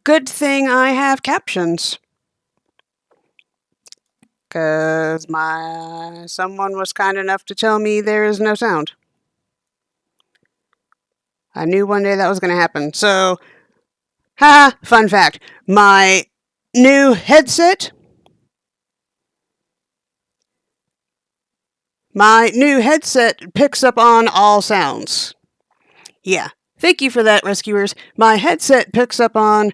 Good thing I have captions. Because someone was kind enough to tell me there is no sound. I knew one day that was going to happen. So, fun fact. My new headset picks up on all sounds. Yeah. Thank you for that, rescuers. My headset picks up on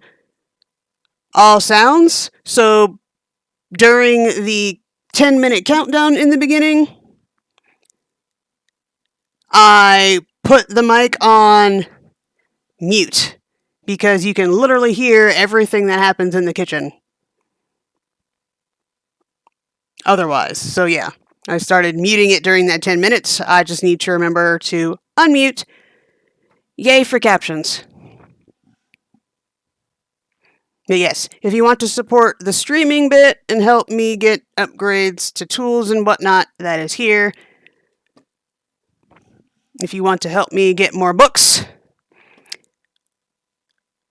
all sounds. So during the 10-minute countdown in the beginning, I put the mic on mute because you can literally hear everything that happens in the kitchen otherwise. So yeah, I started muting it during that 10 minutes. I just need to remember to unmute. Yay for captions. But yes, if you want to support the streaming bit and help me get upgrades to tools and whatnot, that is here. If you want to help me get more books,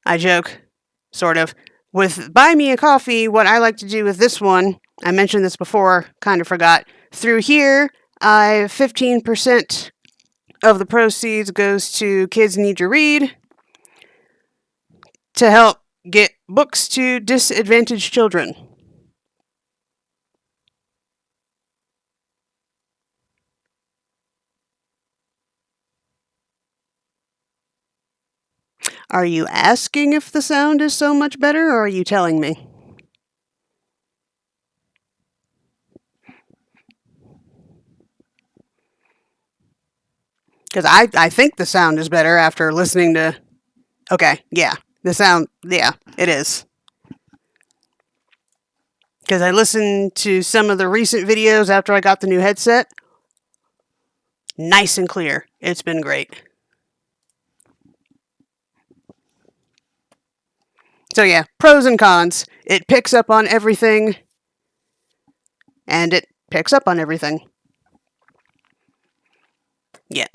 I joke, sort of. With Buy Me a Coffee, what I like to do with this one, I mentioned this before, kind of forgot. Through here, 15% of the proceeds goes to Kids Need to Read to help get books to disadvantaged children. Are you asking if the sound is so much better, or are you telling me? Because I think the sound is better after listening to... Okay, yeah. The sound, yeah, it is. Because I listened to some of the recent videos after I got the new headset. Nice and clear. It's been great. So yeah, pros and cons. It picks up on everything. And it picks up on everything. Yeah.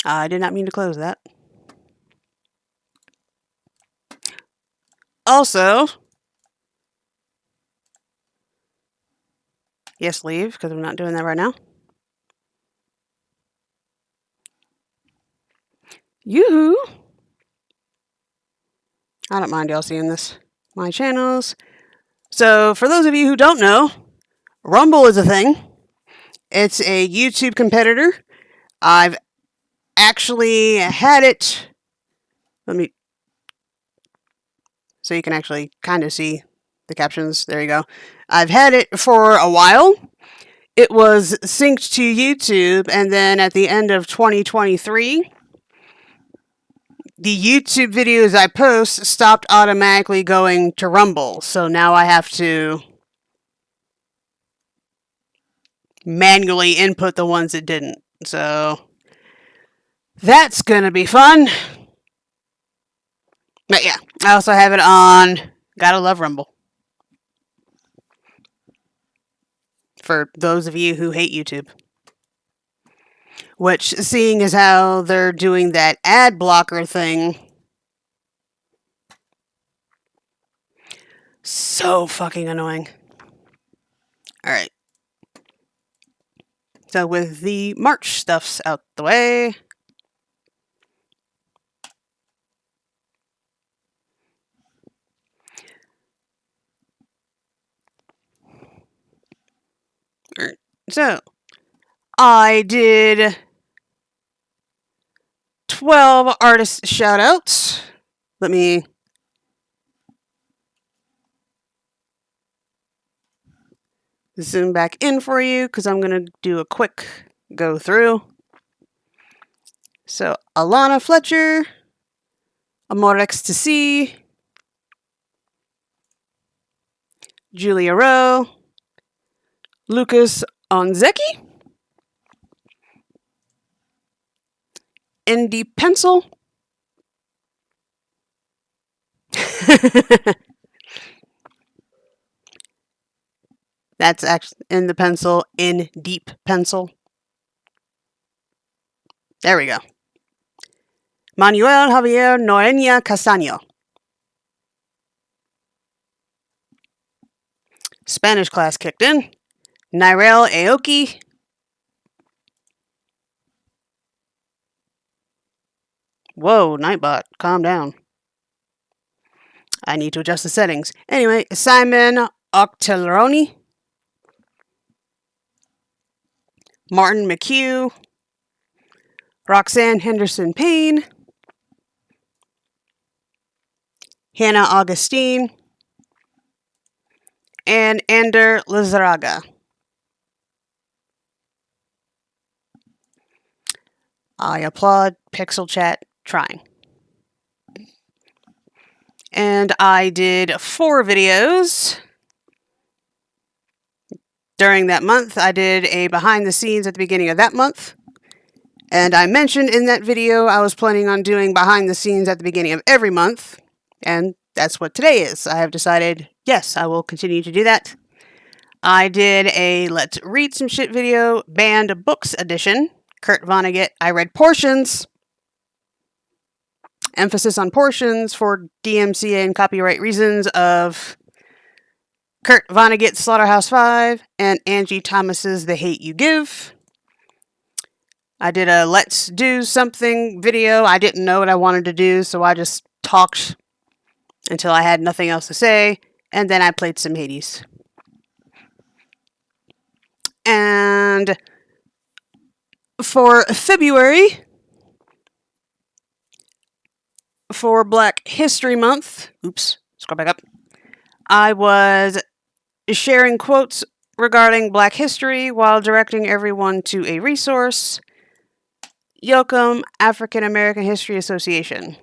I did not mean to close that. Also, yes, leave, because I'm not doing that right now. Yoo-hoo! I don't mind y'all seeing this. My channels. So, for those of you who don't know, Rumble is a thing. It's a YouTube competitor. I've actually had it. So you can actually kind of see the captions. There you go. I've had it for a while. It was synced to YouTube, and then at the end of 2023, the YouTube videos I post stopped automatically going to Rumble. So now I have to manually input the ones that didn't. So that's gonna be fun. But yeah, I also have it on Gotta Love Rumble. For those of you who hate YouTube. Which, seeing as how they're doing that ad blocker thing, so fucking annoying. Alright. So with the March stuffs out the way, so I did 12 artist shoutouts. Let me zoom back in for you because I'm going to do a quick go through. So Alana Fletcher, Amorecstasy, Julia Rowe, Lucas Onzeki, Indie Pencil, that's actually in the pencil, in deep pencil. There we go. Manuel Javier Noreña Castaño. Spanish class kicked in. Nirel Aoki. Whoa, Nightbot, calm down. I need to adjust the settings. Anyway, Simon Octelroni. Martin McHugh. Roxanne Henderson Payne. Hannah Augustine. And Ander Lizaraga. I applaud Pixel Chat trying. And I did 4 videos during that month. I did a behind the scenes at the beginning of that month. And I mentioned in that video I was planning on doing behind the scenes at the beginning of every month. And that's what today is. I have decided, yes, I will continue to do that. I did a Let's Read Some Shit video, Banned Books edition. Kurt Vonnegut, I read portions. Emphasis on portions for DMCA and copyright reasons of Kurt Vonnegut's Slaughterhouse-5 and Angie Thomas's The Hate You Give. I did a Let's Do Something video. I didn't know what I wanted to do, so I just talked until I had nothing else to say, and then I played some Hades. And for February, for Black History Month, scroll back up, I was sharing quotes regarding Black history while directing everyone to a resource, Yoakum African American History Association.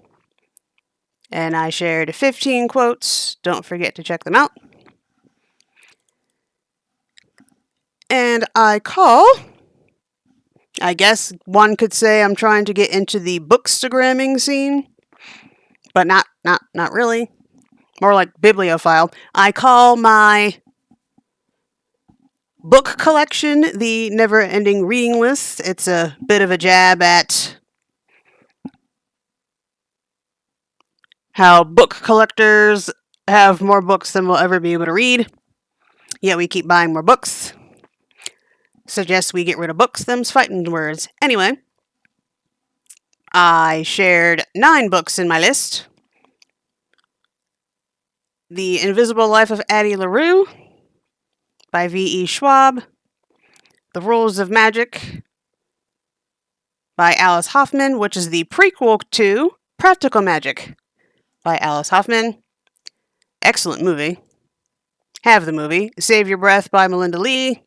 And I shared 15 quotes. Don't forget to check them out. And I guess one could say I'm trying to get into the bookstagramming scene, but not really. More like bibliophile. I call my book collection the Neverending Reading List. It's a bit of a jab at how book collectors have more books than we'll ever be able to read, yet we keep buying more books. Suggest we get rid of books, them's fighting words. Anyway, I shared 9 books in my list. The Invisible Life of Addie LaRue by V.E. Schwab. The Rules of Magic by Alice Hoffman, which is the prequel to Practical Magic by Alice Hoffman. Excellent movie. Have the movie. Save Your Breath by Melinda Lee.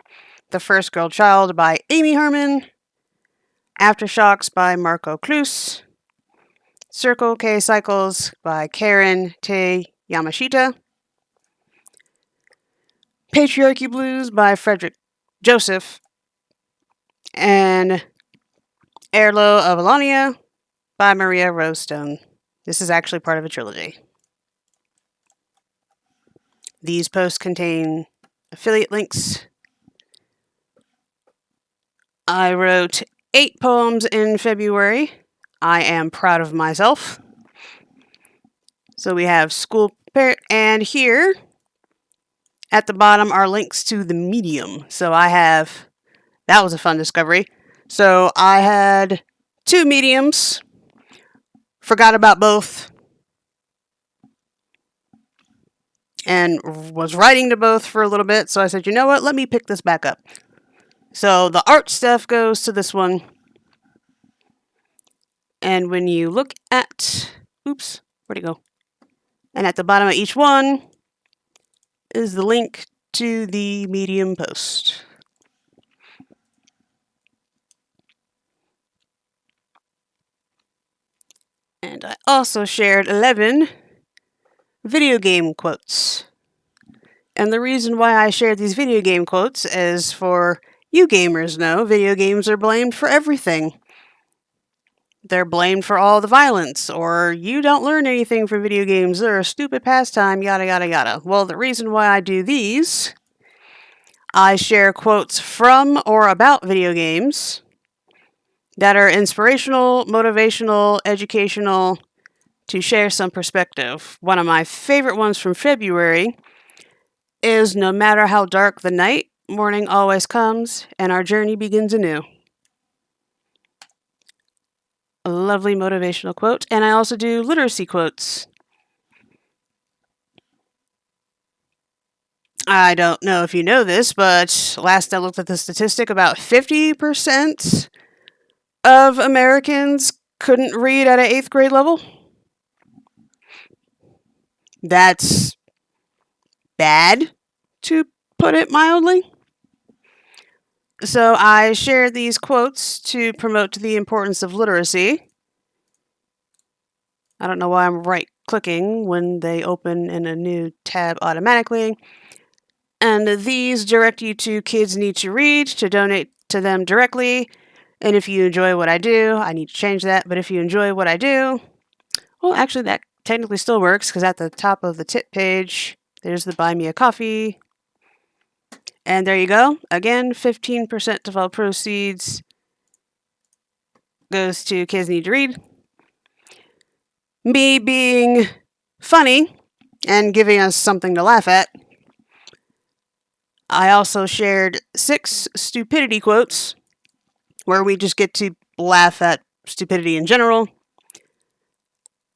The First Girl Child by Amy Herman. Aftershocks by Marco Cluse. Circle K Cycles by Karen Te Yamashita. Patriarchy Blues by Frederick Joseph. And Heirlo of Alonia by Maria Rose Stone. This is actually part of a trilogy. These posts contain affiliate links. I wrote 8 poems in February. I am proud of myself. So we have school parent, and here at the bottom are links to the Medium. So that was a fun discovery. So I had 2 Mediums, forgot about both, and was writing to both for a little bit. So I said, you know what, let me pick this back up. So the art stuff goes to this one. And when you look at, where'd it go? And at the bottom of each one is the link to the Medium post. And I also shared 11 video game quotes. And the reason why I shared these video game quotes is for you gamers know, video games are blamed for everything. They're blamed for all the violence, or you don't learn anything from video games, they're a stupid pastime, yada yada yada. Well, the reason why I do these, I share quotes from or about video games that are inspirational, motivational, educational, to share some perspective. One of my favorite ones from February is "No matter how dark the night, morning always comes and our journey begins anew." A lovely motivational quote. And I also do literacy quotes. I don't know if you know this, but last I looked at the statistic, about 50% of Americans couldn't read at an 8th grade level. That's bad, to put it mildly. So I share these quotes to promote the importance of literacy. I don't know why I'm right-clicking when they open in a new tab automatically. And these direct you to Kids Need to Read to donate to them directly. And if you enjoy what I do, I need to change that, but if you enjoy what I do, well, actually, that technically still works, because at the top of the tip page, there's the Buy Me a Coffee. And there you go. Again, 15% of all proceeds goes to Kids Need to Read. Me being funny and giving us something to laugh at, I also shared 6 stupidity quotes where we just get to laugh at stupidity in general.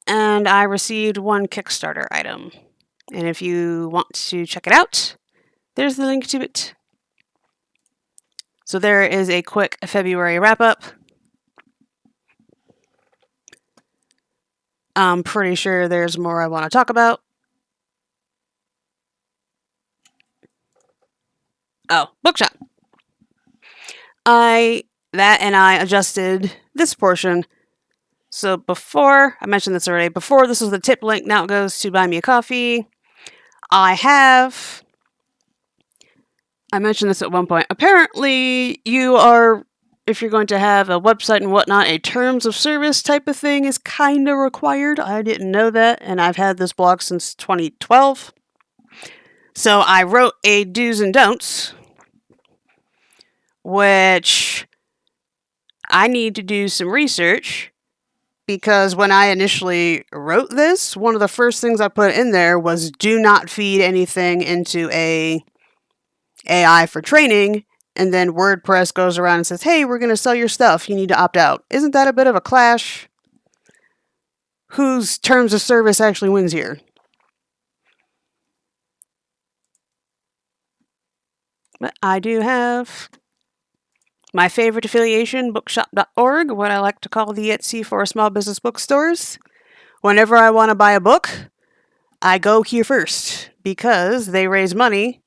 And I received 1 Kickstarter item. And if you want to check it out, there's the link to it. So there is a quick February wrap-up. I'm pretty sure there's more I want to talk about. Oh, Bookshop. I adjusted this portion. So before, I mentioned this already, before this was the tip link, now it goes to Buy Me a Coffee. I mentioned this at one point. Apparently, if you're going to have a website and whatnot, a terms of service type of thing is kind of required. I didn't know that, and I've had this blog since 2012. So I wrote a do's and don'ts, which I need to do some research, because when I initially wrote this, one of the first things I put in there was do not feed anything into a AI for training, and then WordPress goes around and says, hey, we're going to sell your stuff, you need to opt out. Isn't that a bit of a clash? Whose terms of service actually wins here? But I do have my favorite affiliation, bookshop.org, what I like to call the Etsy for small business bookstores. Whenever I want to buy a book, I go here first, because they raise money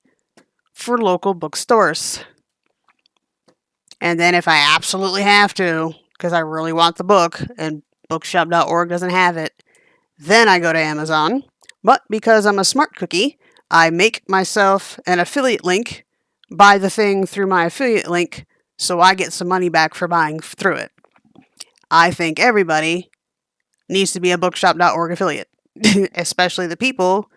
for local bookstores. And then if I absolutely have to, because I really want the book and bookshop.org doesn't have it, then I go to Amazon. But because I'm a smart cookie, I make myself an affiliate link, buy the thing through my affiliate link, so I get some money back for buying through it. I think everybody needs to be a bookshop.org affiliate, especially the people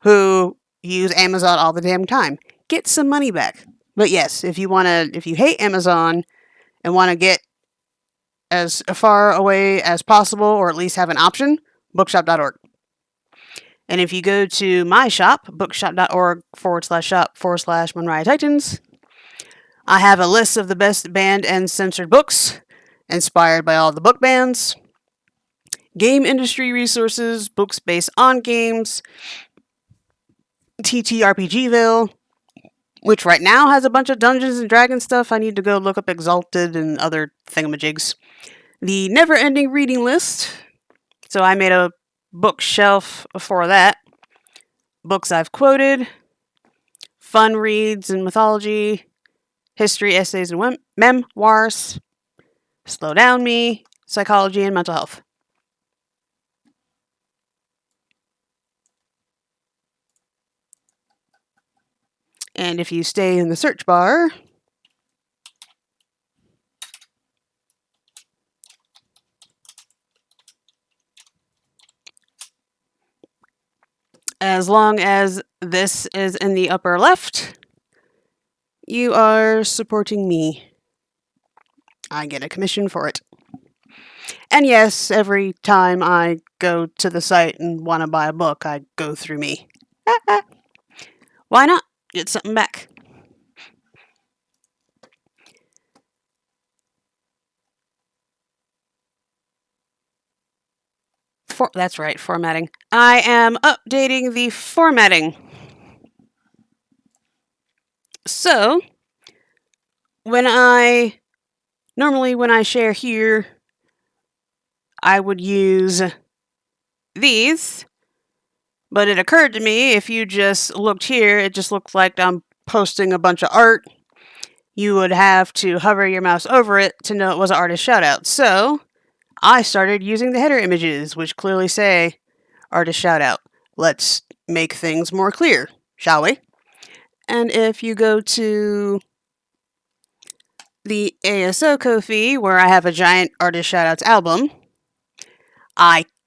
who use Amazon all the damn time. Get some money back. But yes, if you hate Amazon and want to get as far away as possible, or at least have an option, bookshop.org. And if you go to my shop, bookshop.org/shop/MonriaTitans, I have a list of the best banned and censored books, inspired by all the book bans, game industry resources, books based on games, TTRPGville, which right now has a bunch of Dungeons and Dragons stuff. I need to go look up Exalted and other thingamajigs. The Neverending reading list. So I made a bookshelf for that. Books I've quoted, fun reads and mythology, history, essays, and memoirs, Slow Down Me, psychology, and mental health. And if you stay in the search bar, as long as this is in the upper left, you are supporting me. I get a commission for it. And yes, every time I go to the site and want to buy a book, I go through me. Why not? Get something back. That's right, formatting. I am updating the formatting. So, normally when I share here, I would use these, but it occurred to me if you just looked here, it just looked like I'm posting a bunch of art. You would have to hover your mouse over it to know it was an artist shoutout. So, I started using the header images, which clearly say artist shoutout. Let's make things more clear, shall we? And if you go to the WGS Ko-fi, where I have a giant artist shoutouts album,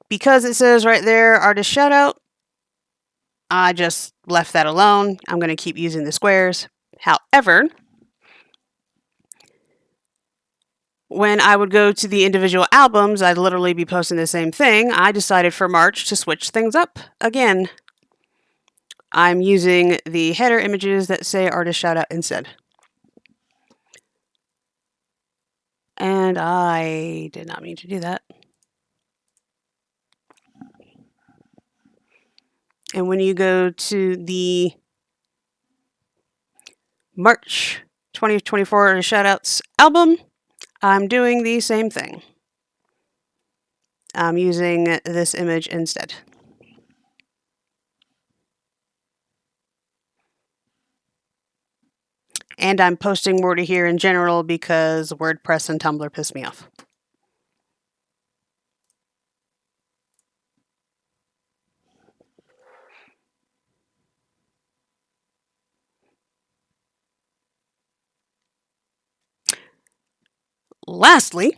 because it says right there artist shoutout, I just left that alone. I'm going to keep using the squares. However, when I would go to the individual albums, I'd literally be posting the same thing. I decided for March to switch things up again. I'm using the header images that say artist shoutout instead. And I did not mean to do that. And when you go to the March 2024 shoutouts album, I'm doing the same thing. I'm using this image instead. And I'm posting more to here in general because WordPress and Tumblr piss me off. Lastly,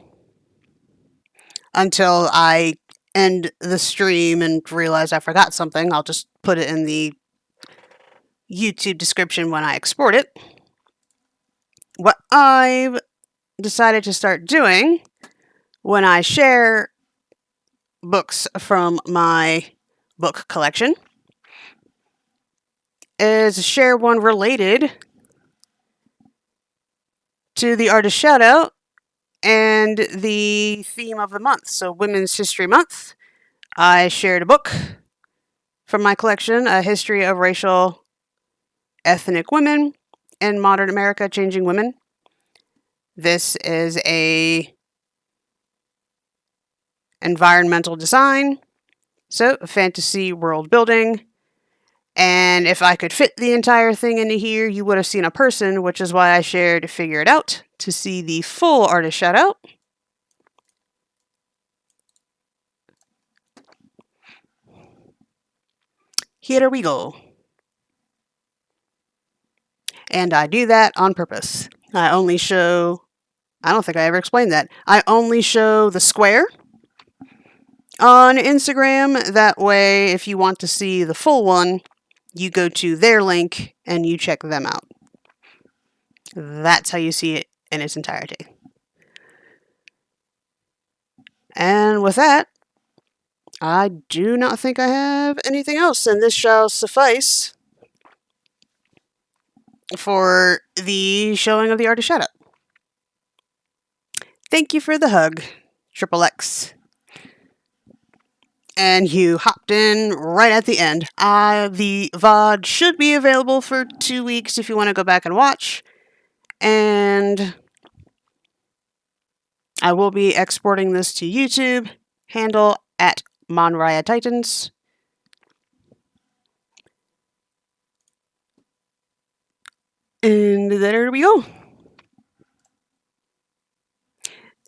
until I end the stream and realize I forgot something, I'll just put it in the YouTube description when I export it. What I've decided to start doing when I share books from my book collection is share one related to the artist shoutout and the theme of the month. So Women's History Month, I shared a book from my collection, A History of Racial Ethnic Women in Modern America, Changing Women. This is a environmental design, so fantasy world building. And if I could fit the entire thing into here, you would have seen a person, which is why I shared Figure It Out to see the full artist shoutout. Here we go. And I do that on purpose. I don't think I ever explained that. I only show the square on Instagram. That way, if you want to see the full one, you go to their link and you check them out. That's how you see it in its entirety. And with that, I do not think I have anything else, and this shall suffice for the showing of the artist shoutout. Thank you for the hug, Triple X. And you hopped in right at the end. The VOD should be available for 2 weeks if you want to go back and watch. And I will be exporting this to YouTube, handle at MonriaTitans. And there we go.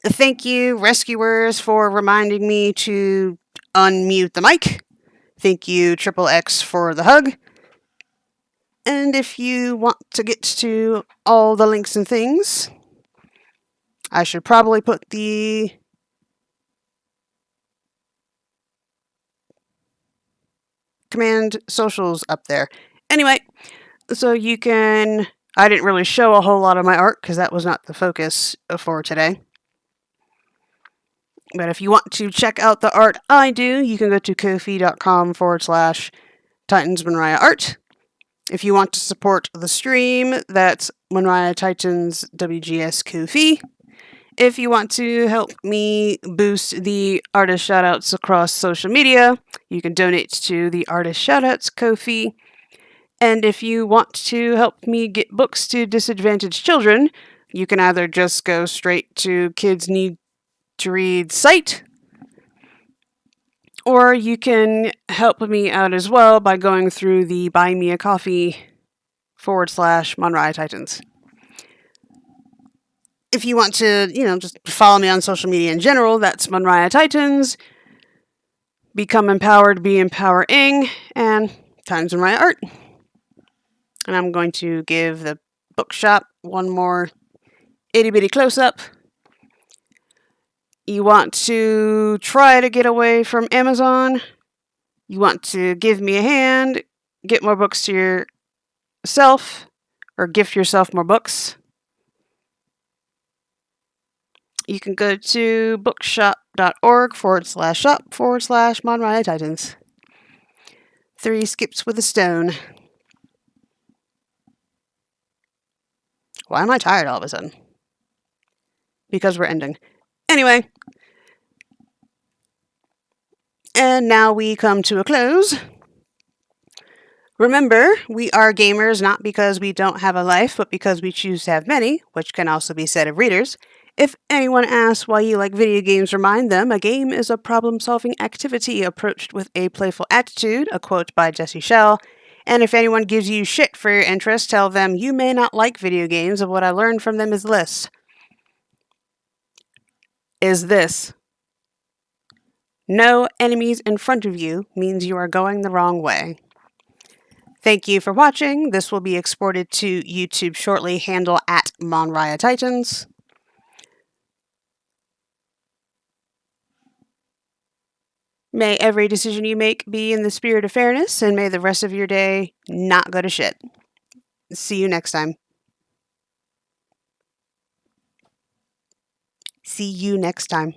Thank you, rescuers, for reminding me to unmute the mic. Thank you, Triple X, for the hug. And if you want to get to all the links and things, I should probably put the command socials up there. Anyway, so you can... I didn't really show a whole lot of my art because that was not the focus for today. But if you want to check out the art I do, you can go to ko-fi.com/Titans Monria Art. If you want to support the stream, that's MonriaTitans WGS Ko-fi. If you want to help me boost the artist shoutouts across social media, you can donate to the Artist Shoutouts Ko-fi. And if you want to help me get books to disadvantaged children, you can either just go straight to Kids Need to Read site, or you can help me out as well by going through the Buy Me a Coffee /MonriaTitans. If you want to, just follow me on social media in general, that's MonriaTitans. Become empowered, be empowering, and Titans Monria Art. And I'm going to give the bookshop one more itty bitty close up. You want to try to get away from Amazon. You want to give me a hand, get more books to yourself, or gift yourself more books. You can go to bookshop.org/shop/MonriaTitans. 3 skips with a stone. Why am I tired all of a sudden? Because we're ending. Anyway. And now we come to a close. Remember, we are gamers not because we don't have a life, but because we choose to have many, which can also be said of readers. If anyone asks why you like video games, remind them a game is a problem-solving activity approached with a playful attitude, a quote by Jesse Schell. And if anyone gives you shit for your interest, tell them you may not like video games, and what I learned from them is this. No enemies in front of you means you are going the wrong way. Thank you for watching. This will be exported to YouTube shortly, handle @MonriaTitans. May every decision you make be in the spirit of fairness, and may the rest of your day not go to shit. See you next time. See you next time.